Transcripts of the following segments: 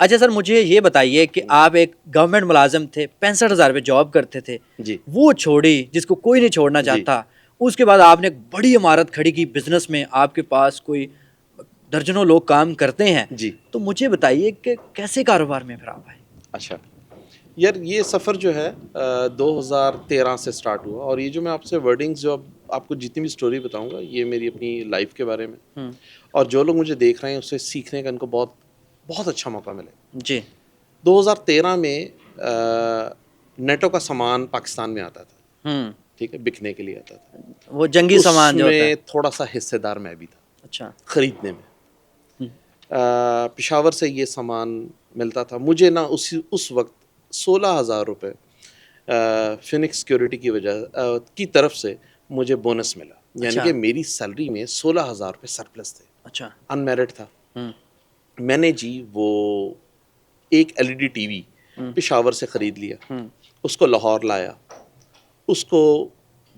اچھا سر مجھے یہ بتائیے کہ آپ ایک گورنمنٹ ملازم تھے, 65,000 روپے جاب کرتے تھے, جی وہ چھوڑی جس کو کوئی نہیں چھوڑنا چاہتا, اس کے بعد آپ نے ایک بڑی عمارت کھڑی کی بزنس میں, آپ کے پاس کوئی درجنوں لوگ کام کرتے ہیں, جی. تو مجھے بتائیے کہ کیسے کاروبار میں پھر آپ آئے؟ اچھا یار یہ سفر جو ہے 2013 سے سٹارٹ ہوا, اور یہ جو میں آپ سے ورڈنگز جو آپ کو جتنی بھی سٹوری بتاؤں گا یہ میری اپنی لائف کے بارے میں, اور جو لوگ مجھے دیکھ رہے ہیں اسے سیکھنے کا ان کو بہت بہت اچھا موقع ملے. جی 2013 میں نیٹو کا سامان پاکستان میں آتا تھا, ٹھیک ہے, بکنے کے لیے آتا تھا, وہ جنگی اس سامان جو ہوتا ہے. میں تھوڑا سا حصے دار میں بھی تھا اچھا خریدنے میں. پشاور سے یہ سامان ملتا تھا مجھے نا اس وقت 16,000 روپے فینکس سیکورٹی کی وجہ کی طرف سے مجھے بونس ملا, یعنی کہ میری سیلری میں 16,000 روپے سرپلس تھے. اچھا انمیرڈ تھا. میں نے جی وہ ایک LED ٹی وی پشاور سے خرید لیا, اس کو لاہور لایا, اس کو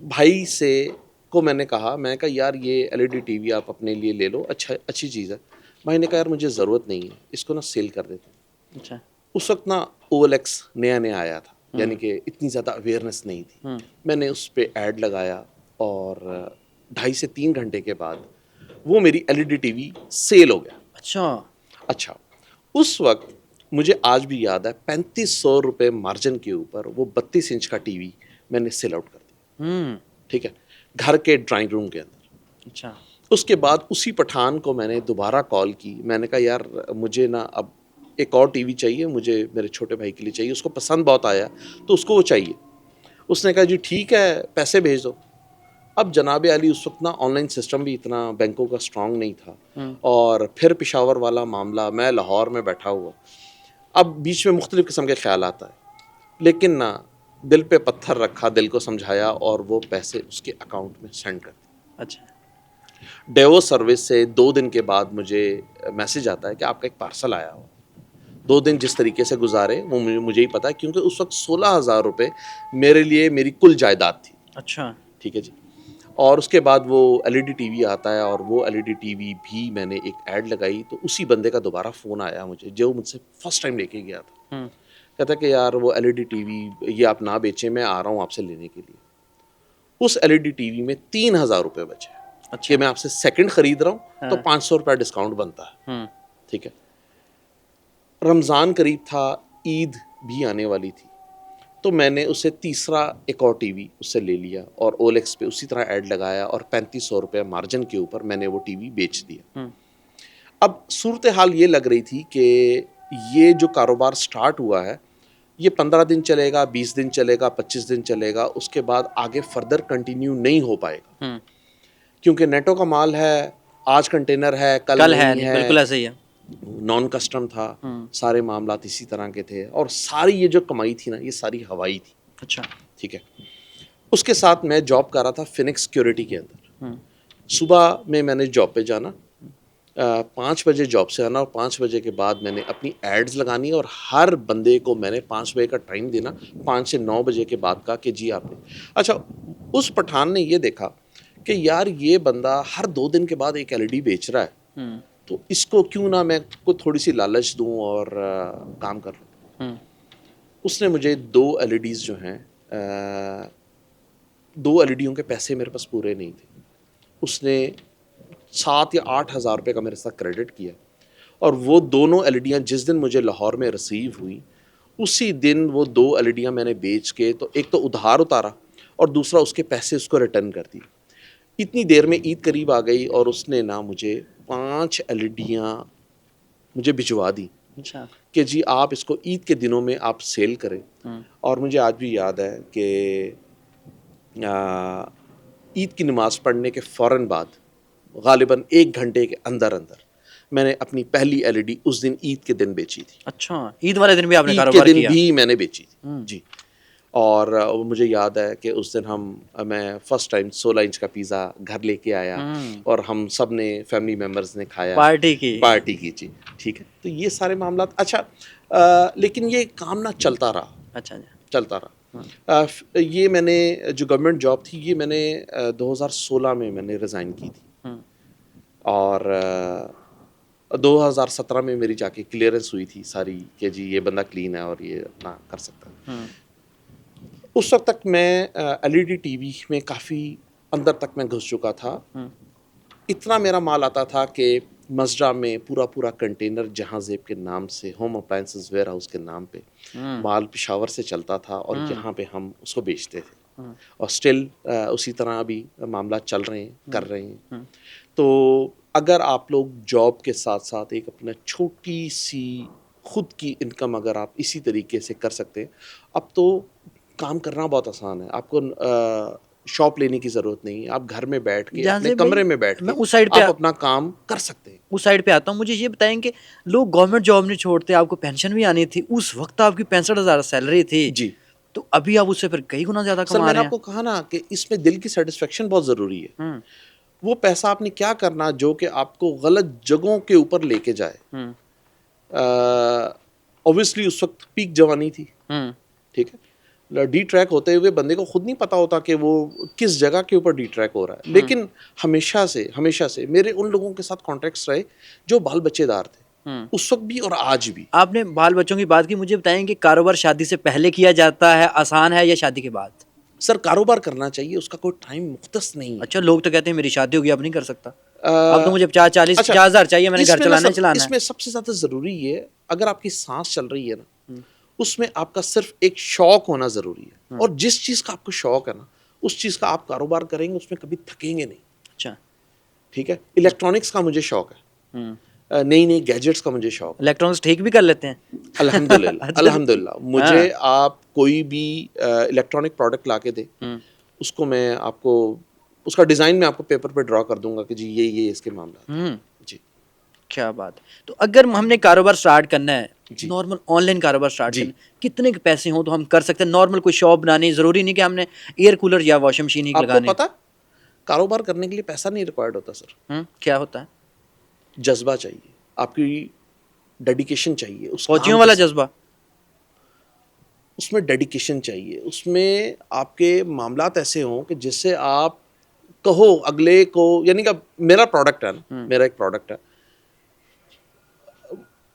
بھائی سے کو میں نے کہا یار یہ LED ٹی وی آپ اپنے لیے لے لو, اچھی چیز ہے. بھائی نے کہا یار مجھے ضرورت نہیں ہے, اس کو نا سیل کر دیتے. اچھا اس وقت نا OLX نیا آیا تھا, یعنی کہ اتنی زیادہ اویئرنیس نہیں تھی. میں نے اس پہ ایڈ لگایا اور 2.5 سے 3 گھنٹے کے بعد وہ میری LED ٹی وی سیل ہو گیا. اچھا اس وقت مجھے آج بھی یاد ہے 3,500 روپے مارجن کے اوپر وہ 32 انچ کا ٹی وی میں نے سیل آؤٹ کر دیا, ٹھیک ہے, گھر کے ڈرائنگ روم کے اندر. اچھا اس کے بعد اسی پٹھان کو میں نے دوبارہ کال کی, میں نے کہا یار مجھے نا اب ایک اور ٹی وی چاہیے, مجھے میرے چھوٹے بھائی کے لیے چاہیے. اس کو پسند بہت آیا تو اس کو وہ چاہیے. اس نے کہا جی ٹھیک ہے پیسے بھیج دو. اب جناب علی اس وقت نا آن لائن سسٹم بھی اتنا بینکوں کا اسٹرانگ نہیں تھا, اور پھر پشاور والا معاملہ, میں لاہور میں بیٹھا ہوا, اب بیچ میں مختلف قسم کے خیالات آئے, لیکن نا دل پہ پتھر رکھا, دل کو سمجھایا اور وہ پیسے اس کے اکاؤنٹ میں سینڈ کر دیے. اچھا ڈیوو سروس سے 2 دن کے بعد مجھے میسج آتا ہے کہ آپ کا ایک پارسل آیا ہو. 2 دن جس طریقے سے گزارے وہ مجھے ہی پتا ہے, کیونکہ اس وقت 16,000 روپے میرے لیے میری کل جائیداد تھی. اچھا ٹھیک ہے جی. اور اس کے بعد وہ LED ٹی وی آتا ہے, اور وہ LED ٹی وی بھی میں نے ایک ایڈ لگائی تو اسی بندے کا دوبارہ فون آیا مجھے, جو مجھ سے فرسٹ ٹائم لے کے گیا تھا. کہتا کہ یار وہ LED ٹی وی یہ آپ نہ بیچیں, میں آ رہا ہوں آپ سے لینے کے لیے. اس LED ٹی وی میں 3,000 روپے بچے کہ میں آپ سے سیکنڈ خرید رہا ہوں تو 500 روپے ڈسکاؤنٹ بنتا ہے. ٹھیک ہے, رمضان قریب تھا, عید بھی آنے والی تھی, تو میں نے اسے تیسرا ایک اور ٹی وی اس سے لے لیا اور OLX پہ اسی طرح ایڈ لگایا, اور 3,500 روپے مارجن کے اوپر میں نے وہ ٹی وی بیچ دیا. اب صورتحال یہ لگ رہی تھی کہ یہ جو کاروبار سٹارٹ ہوا ہے یہ 15 دن چلے گا, 20 دن چلے گا, 25 دن چلے گا, اس کے بعد آگے فردر کنٹینیو نہیں ہو پائے گا, کیونکہ نیٹو کا مال ہے, آج کنٹینر ہے کل نہیں ہے. بالکل ایسے ہی ہے. نان کسٹم تھا, سارے معاملات اسی طرح کے تھے, اور ساری یہ جو کمائی تھی نا یہ ساری ہوائی تھی. اچھا ٹھیک ہے. اس کے ساتھ میں جاب کر رہا تھا فینکس سیکورٹی کے اندر. صبح میں نے جاب پہ جانا, 5 بجے جاب سے آنا, اور 5 بجے کے بعد میں نے اپنی ایڈز لگانی, اور ہر بندے کو میں نے 5 بجے کا ٹائم دینا, 5 سے 9 بجے کے بعد کا کہ جی آپ نے. اچھا اس پٹھان نے یہ دیکھا کہ یار یہ بندہ ہر 2 دن کے بعد ایک LED بیچ رہا ہے, تو اس کو کیوں نہ میں کو تھوڑی سی لالچ دوں اور کام کر لوں. اس نے مجھے 2 LEDs جو ہیں 2 LEDوں کے پیسے میرے پاس پورے نہیں تھے, اس نے 7 یا 8 ہزار روپے کا میرے ساتھ کریڈٹ کیا, اور وہ دونوں LEDیاں جس دن مجھے لاہور میں ریسیو ہوئی اسی دن وہ 2 LEDیاں میں نے بیچ کے تو ایک تو ادھار اتارا اور دوسرا اس کے پیسے اس کو ریٹرن کر دی. اتنی دیر میں عید قریب آ گئی اور اس نے نا مجھے 5 LEDیاں مجھے بھجوا دی کہ جی آپ اس کو عید کے دنوں میں آپ سیل کریں. اور مجھے آج بھی یاد ہے کہ عید کی نماز پڑھنے کے فوراً بعد غالباً 1 گھنٹے کے اندر میں نے اپنی پہلی LED اس دن عید کے دن بیچی تھی. اچھا عید والے دن بھی آپ نے عید کاروبار کے دن کیا؟ بھی میں نے بیچی تھی جی. اور مجھے یاد ہے کہ اس دن میں فرسٹ ٹائم 16 انچ کا پیزا گھر لے کے آیا, اور ہم سب نے فیملی ممبرز نے کھایا, پارٹی کی جی. ٹھیک ہے, تو یہ سارے معاملات. اچھا لیکن یہ کام نہ چلتا رہا. اچھا چلتا رہا. یہ میں نے جو گورنمنٹ جاب تھی یہ میں نے 2016 میں نے ریزائن کی تھی, اور 2017 میں میری جا کے کلیئرنس ہوئی تھی ساری کہ جی یہ بندہ کلین ہے اور یہ اپنا کر سکتا ہے. اس وقت تک میں LED TV میں کافی اندر تک میں گھس چکا تھا. اتنا میرا مال آتا تھا کہ مزرا میں پورا کنٹینر جہاں زیب کے نام سے ہوم اپلائنسز ویئر ہاؤس کے نام پہ مال پشاور سے چلتا تھا اور یہاں پہ ہم اس کو بیچتے تھے. اور اسٹل اسی طرح ابھی معاملات چل رہے ہیں, کر رہے ہیں. تو اگر آپ لوگ جاب کے ساتھ ساتھ ایک اپنا چھوٹی سی خود کی انکم اگر آپ اسی طریقے سے کر سکتے ہیں, اب تو کام کرنا بہت آسان ہے. آپ کو شاپ لینے کی ضرورت نہیں, آپ گھر میں بیٹھ کے اپنے کمرے میں بیٹھ کے آپ اپنا کام کر سکتے ہیں. اس سائڈ پہ آتا ہوں. مجھے یہ بتائیں کہ لوگ گورنمنٹ جاب نہیں چھوڑتے, آپ کو پینشن بھی آنی تھی, اس وقت آپ کی 65,000 سیلری تھی جی, تو ابھی آپ اس سے پھر کئی گنا زیادہ سر کما میں رہے نے ہیں. آپ کو کہا نا کہ اس میں دل کی سیٹسفیکشن بہت ضروری ہے. وہ پیسہ آپ نے کیا کرنا جو کہ آپ کو غلط جگہوں کے اوپر لے کے جائے. اوبویسلی اس وقت پیک جوانی تھی, ٹھیک ہے. ڈی ٹریک ہوتے ہوئے بندے کو خود نہیں پتا ہوتا کہ وہ کس جگہ کے اوپر ڈی ٹریک ہو رہا ہے. لیکن ہمیشہ سے میرے ان لوگوں کے ساتھ کانٹیکٹس رہے جو بال بچے دار تھے, اس وقت بھی اور آج بھی. آپ نے بال بچوں کی بات کی, مجھے بتائیں کہ کاروبار شادی سے پہلے کیا جاتا ہے, آسان ہے, یا شادی کے بعد؟ سر کاروبار کرنا چاہیے, اس کا کوئی ٹائم مختص نہیں ہے. اچھا, لوگ تو کہتے ہیں میری شادی ہوگی اب نہیں کر سکتا, اب تو مجھے 50,000 چاہیے, میں نے گھر چلانا ہے. اس میں سب سے زیادہ ضروری ہے اگر آپ کی سانس چل رہی ہے نا, اس میں آپ کا صرف ایک شوق ہونا ضروری ہے. اور جس چیز کا آپ کو شوق ہے نا, اس چیز کا آپ کاروبار کریں گے, اس میں کبھی تھکیں گے نہیں. اچھا, ٹھیک ہے. الیکٹرانکس کا مجھے شوق ہے, نئی گیجٹس کا مجھے شوق ہے. الیکٹرانکس ٹھیک بھی کر لیتے ہیں الحمدللہ. مجھے آپ کوئی بھی الیکٹرانک پروڈکٹ لا کے دے, اس کو میں آپ کو اس کا ڈیزائن میں آپ کو پیپر پہ ڈرا کر دوں گا کہ جی یہ اس کے معاملات. جی, کیا بات. تو اگر ہم نے کاروبار سٹارٹ کرنا ہے, نارمل آن لائن کاروبار سٹارٹ کرنا ہے, کتنے کے پیسے ہوں تو ہم کر سکتے ہیں؟ نارمل کوئی شاپ بنانی, ضروری نہیں کہ ہم نے ایئر کولر یا واشنگ مشین ہی لگانی. آپ کو پتا کاروبار کرنے کے لیے پیسہ نہیں ریکوائرڈ ہوتا سر. کیا ہوتا ہے؟ جذبہ چاہیے, آپ کی ڈیڈیکیشن چاہیے. فوجیوں والا جذبہ, اس میں ڈیڈیکیشن چاہیے, اس میں آپ کے معاملات ایسے ہوں کہ جس سے آپ کہو اگلے کو, یعنی کہ میرا پروڈکٹ ہے نا, میرا ایک پروڈکٹ ہے,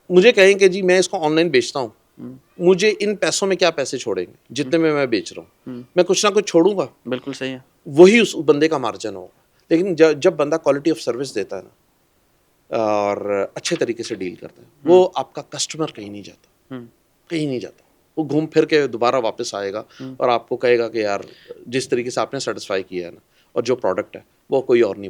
مجھے کہیں کہ جی میں اس کو آن لائن بیچتا ہوں, مجھے ان پیسوں میں کیا پیسے چھوڑیں گے جتنے میں بیچ رہا ہوں, میں کچھ نہ کچھ چھوڑوں گا. بالکل صحیح ہے, وہی اس بندے کا مارجن ہوگا. لیکن جب بندہ کوالٹی آف سروس دیتا ہے نا اور اچھے طریقے سے ڈیل کرتا ہے, وہ آپ کا کسٹمر کہیں نہیں جاتا, کہیں نہیں جاتا. وہ گھوم پھر کے دوبارہ واپس آئے گا اور آپ کو کہے گا کہ یار جس طریقے سے آپ نے سیٹسفائی کیا ہے نا, اور جو پروڈکٹ ہے وہ کوئی اور نہیں بنا.